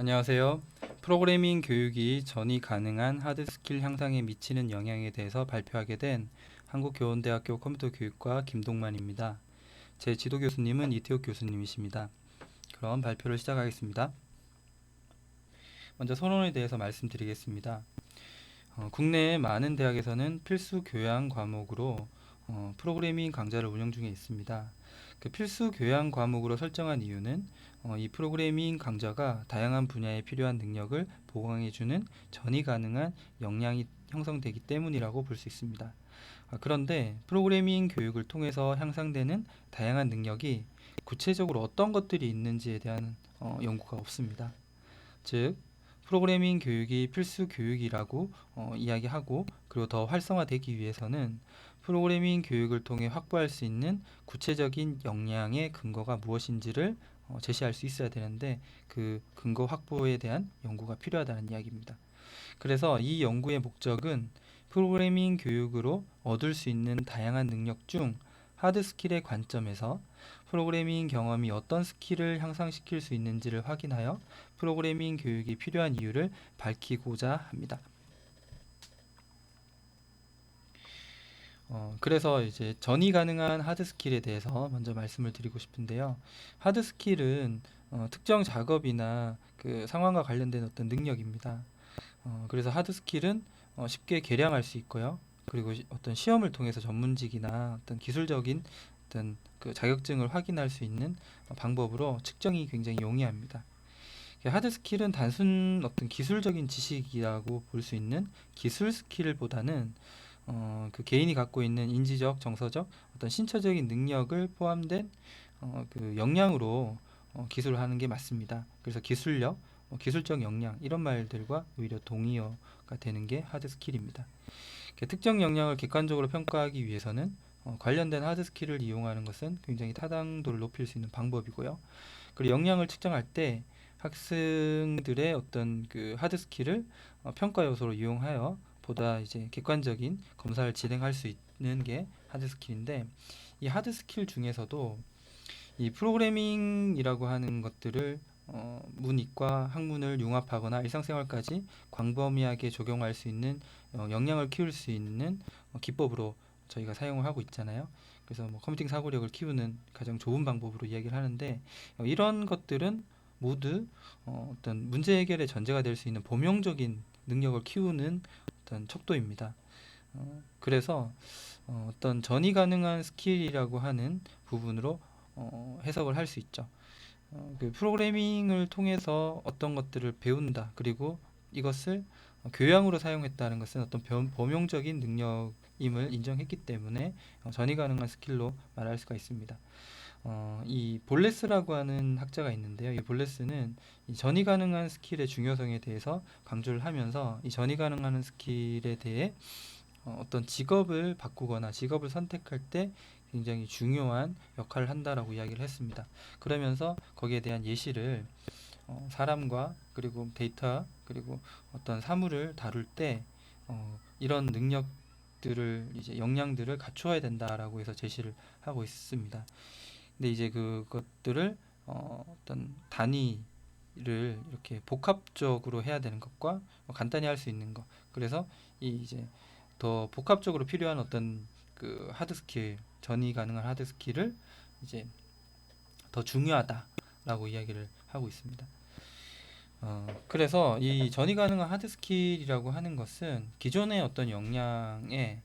안녕하세요. 프로그래밍 교육이 전이 가능한 하드 스킬 향상에 미치는 영향에 대해서 발표하게 된 한국교원대학교 컴퓨터교육과 김동만입니다. 제 지도 교수님은 이태욱 교수님이십니다. 그럼 발표를 시작하겠습니다. 먼저 선언에 대해서 말씀드리겠습니다. 국내의 많은 대학에서는 필수 교양 과목으로 프로그래밍 강좌를 운영 중에 있습니다. 그 필수 교양 과목으로 설정한 이유는 이 프로그래밍 강좌가 다양한 분야에 필요한 능력을 보강해주는 전이 가능한 역량이 형성되기 때문이라고 볼 수 있습니다. 그런데 프로그래밍 교육을 통해서 향상되는 다양한 능력이 구체적으로 어떤 것들이 있는지에 대한 연구가 없습니다. 즉, 프로그래밍 교육이 필수 교육이라고 이야기하고, 그리고 더 활성화되기 위해서는 프로그래밍 교육을 통해 확보할 수 있는 구체적인 역량의 근거가 무엇인지를 제시할 수 있어야 되는데, 그 근거 확보에 대한 연구가 필요하다는 이야기입니다. 그래서 이 연구의 목적은 프로그래밍 교육으로 얻을 수 있는 다양한 능력 중 하드 스킬의 관점에서 프로그래밍 경험이 어떤 스킬을 향상시킬 수 있는지를 확인하여 프로그래밍 교육이 필요한 이유를 밝히고자 합니다. 그래서 이제 전이 가능한 하드 스킬에 대해서 먼저 말씀을 드리고 싶은데요. 하드 스킬은 특정 작업이나 그 상황과 관련된 어떤 능력입니다. 그래서 하드 스킬은 쉽게 계량할 수 있고요. 그리고 어떤 시험을 통해서 전문직이나 어떤 기술적인 어떤 그 자격증을 확인할 수 있는 방법으로 측정이 굉장히 용이합니다. 하드 스킬은 단순 어떤 기술적인 지식이라고 볼 수 있는 기술 스킬보다는 그 개인이 갖고 있는 인지적, 정서적, 어떤 신체적인 능력을 포함된 그 역량으로 기술을 하는 게 맞습니다. 그래서 기술력, 기술적 역량 이런 말들과 오히려 동의어가 되는 게 하드 스킬입니다. 특정 역량을 객관적으로 평가하기 위해서는 관련된 하드 스킬을 이용하는 것은 굉장히 타당도를 높일 수 있는 방법이고요. 그리고 역량을 측정할 때 학생들의 어떤 그 하드 스킬을 평가 요소로 이용하여 보다 이제 객관적인 검사를 진행할 수 있는 게 하드 스킬인데, 이 하드 스킬 중에서도 이 프로그래밍이라고 하는 것들을 문이과 학문을 융합하거나 일상생활까지 광범위하게 적용할 수 있는 역량을 키울 수 있는 기법으로 저희가 사용을 하고 있잖아요. 그래서 뭐 컴퓨팅 사고력을 키우는 가장 좋은 방법으로 이야기를 하는데, 이런 것들은 모두 어떤 문제 해결의 전제가 될 수 있는 범용적인 능력을 키우는 어떤 척도입니다. 그래서 어떤 전이 가능한 스킬이라고 하는 부분으로 해석을 할 수 있죠. 그 프로그래밍을 통해서 어떤 것들을 배운다. 그리고 이것을 교양으로 사용했다는 것은 어떤 범용적인 능력임을 인정했기 때문에 전이 가능한 스킬로 말할 수가 있습니다. 이 볼레스라고 하는 학자가 있는데요. 이 볼레스는 이 전이 가능한 스킬의 중요성에 대해서 강조를 하면서 이 전이 가능한 스킬에 대해 어떤 직업을 바꾸거나 직업을 선택할 때 굉장히 중요한 역할을 한다라고 이야기를 했습니다. 그러면서 거기에 대한 예시를 사람과 그리고 데이터 그리고 어떤 사물을 다룰 때 이런 능력들을 이제 역량들을 갖추어야 된다라고 해서 제시를 하고 있습니다. 근데 이제 그것들을 어떤 단위를 이렇게 복합적으로 해야 되는 것과 간단히 할 수 있는 것. 그래서 이 이제 더 복합적으로 필요한 어떤 그 하드 스킬, 전이 가능한 하드 스킬을 이제 더 중요하다라고 이야기를 하고 있습니다. 그래서 이 전이 가능한 하드 스킬이라고 하는 것은 기존의 어떤 역량에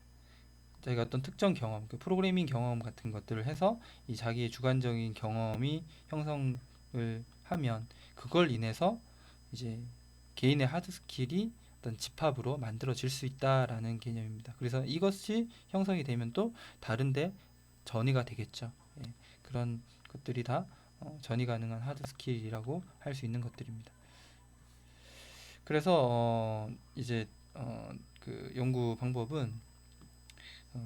저희가 어떤 특정 경험, 그 프로그래밍 경험 같은 것들을 해서 이 자기의 주관적인 경험이 형성을 하면 그걸 인해서 이제 개인의 하드 스킬이 어떤 집합으로 만들어질 수 있다라는 개념입니다. 그래서 이것이 형성이 되면 또 다른데 전이가 되겠죠. 예, 그런 것들이 다 전이 가능한 하드 스킬이라고 할 수 있는 것들입니다. 그래서 이제 그 연구 방법은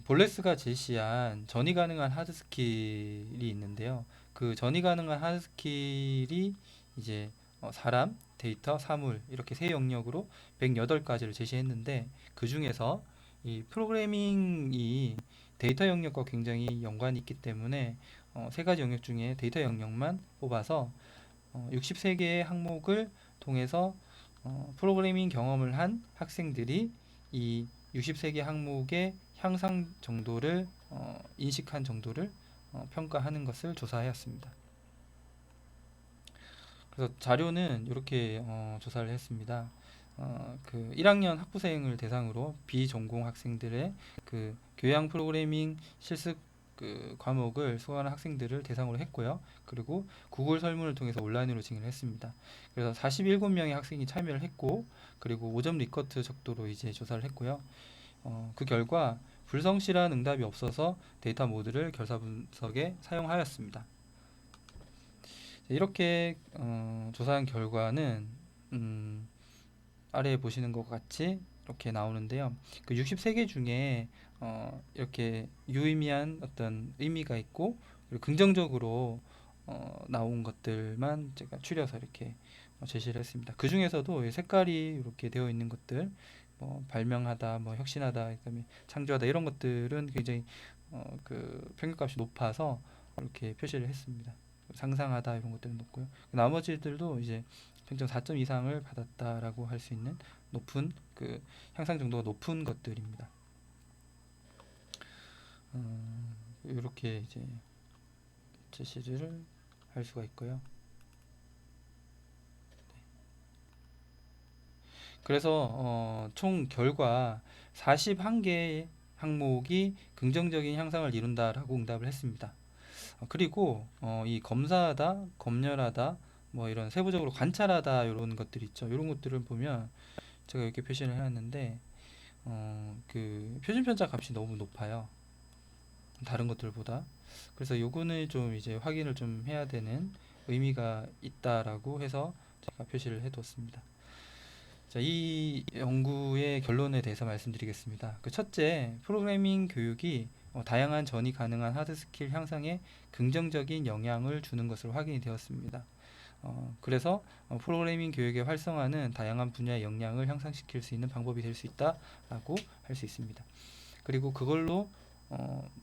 볼레스가 제시한 전이 가능한 하드 스킬이 있는데요. 그 전이 가능한 하드 스킬이 이제 사람, 데이터, 사물 이렇게 세 영역으로 108가지를 제시했는데, 그 중에서 이 프로그래밍이 데이터 영역과 굉장히 연관이 있기 때문에 세 가지 영역 중에 데이터 영역만 뽑아서 63개의 항목을 통해서 프로그래밍 경험을 한 학생들이 이 60세 개 항목의 향상 정도를 인식한 정도를 평가하는 것을 조사하였습니다. 그래서 자료는 이렇게 조사를 했습니다. 그 1학년 학부생을 대상으로 비전공 학생들의 그 교양 프로그래밍 실습 그 과목을 수강하는 학생들을 대상으로 했고요. 그리고 구글 설문을 통해서 온라인으로 진행을 했습니다. 그래서 47명의 학생이 참여를 했고, 그리고 5점 리커트 척도로 이제 조사를 했고요. 그 결과 불성실한 응답이 없어서 데이터 모드를 결사 분석에 사용하였습니다. 이렇게 조사한 결과는 아래에 보시는 것 같이 이렇게 나오는데요. 그 63개 중에 이렇게 유의미한 어떤 의미가 있고, 그리고 긍정적으로 나온 것들만 제가 추려서 이렇게 제시를 했습니다. 그 중에서도 이 색깔이 이렇게 되어 있는 것들, 뭐 발명하다, 뭐 혁신하다, 그다음에 창조하다 이런 것들은 굉장히 그 평균값이 높아서 이렇게 표시를 했습니다. 상상하다 이런 것들은 높고요. 나머지들도 이제 평점 4점 이상을 받았다라고 할 수 있는 높은 그 향상 정도가 높은 것들입니다. 이렇게 이제 제시를 할 수가 있고요. 그래서 총 결과 41개의 항목이 긍정적인 향상을 이룬다라고 응답을 했습니다. 그리고 이 검사하다, 검열하다, 뭐 이런 세부적으로 관찰하다 이런 것들 있죠. 이런 것들을 보면 제가 이렇게 표시를 해놨는데 그 표준 편차 값이 너무 높아요. 다른 것들보다. 그래서 요거는 좀 이제 확인을 좀 해야 되는 의미가 있다라고 해서 제가 표시를 해뒀습니다. 자, 이 연구의 결론에 대해서 말씀드리겠습니다. 그 첫째, 프로그래밍 교육이 다양한 전이 가능한 하드 스킬 향상에 긍정적인 영향을 주는 것으로 확인이 되었습니다. 그래서 프로그래밍 교육의 활성화는 다양한 분야의 역량을 향상시킬 수 있는 방법이 될 수 있다라고 할 수 있습니다. 그리고 그걸로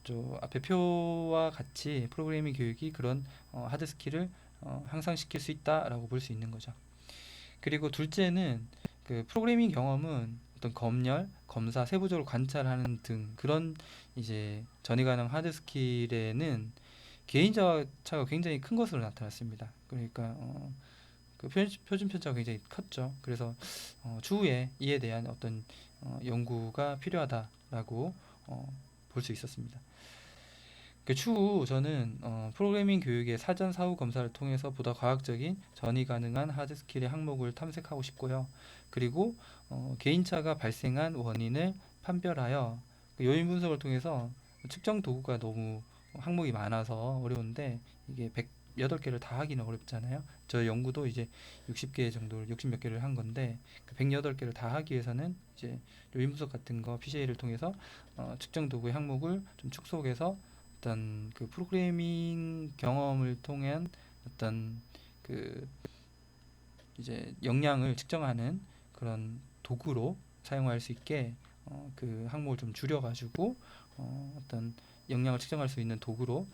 저 앞에 표와 같이 프로그래밍 교육이 그런 하드 스킬을 향상시킬 수 있다라고 볼 수 있는 거죠. 그리고 둘째는 그 프로그래밍 경험은 어떤 검열, 검사, 세부적으로 관찰하는 등 그런 이제 전이 가능 하드 스킬에는 개인차 차가 굉장히 큰 것으로 나타났습니다. 그러니까 그 표준 편차가 굉장히 컸죠. 그래서 추후에 이에 대한 어떤 연구가 필요하다라고 볼 수 있었습니다. 그 추후 저는 프로그래밍 교육의 사전 사후 검사를 통해서 보다 과학적인 전이 가능한 하드 스킬의 항목을 탐색하고 싶고요. 그리고 개인차가 발생한 원인을 판별하여 그 요인 분석을 통해서 측정 도구가 너무 항목이 많아서 어려운데 이게 108개를 다 하기는 어렵잖아요. 저 연구도 이제 60개 정도를 60 몇 개를 한 건데 그 108개를 다 하기 위해서는 이제 요인 분석 같은 거 PCA를 통해서 측정 도구의 항목을 좀 축소해서 어떤 그 프로그래밍 경험을 통한 어떤 그 이제 역량을 측정하는 그런 도구로 사용할 수 있게 그 항목을 좀 줄여가지고 어떤 역량을 측정할 수 있는 도구로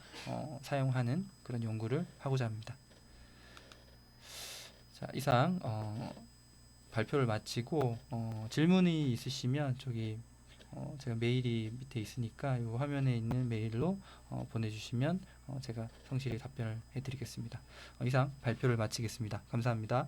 사용하는 그런 연구를 하고자 합니다. 자, 이상 발표를 마치고 질문이 있으시면 저기 제가 메일이 밑에 있으니까 이 화면에 있는 메일로 보내주시면 제가 성실히 답변을 해드리겠습니다. 이상 발표를 마치겠습니다. 감사합니다.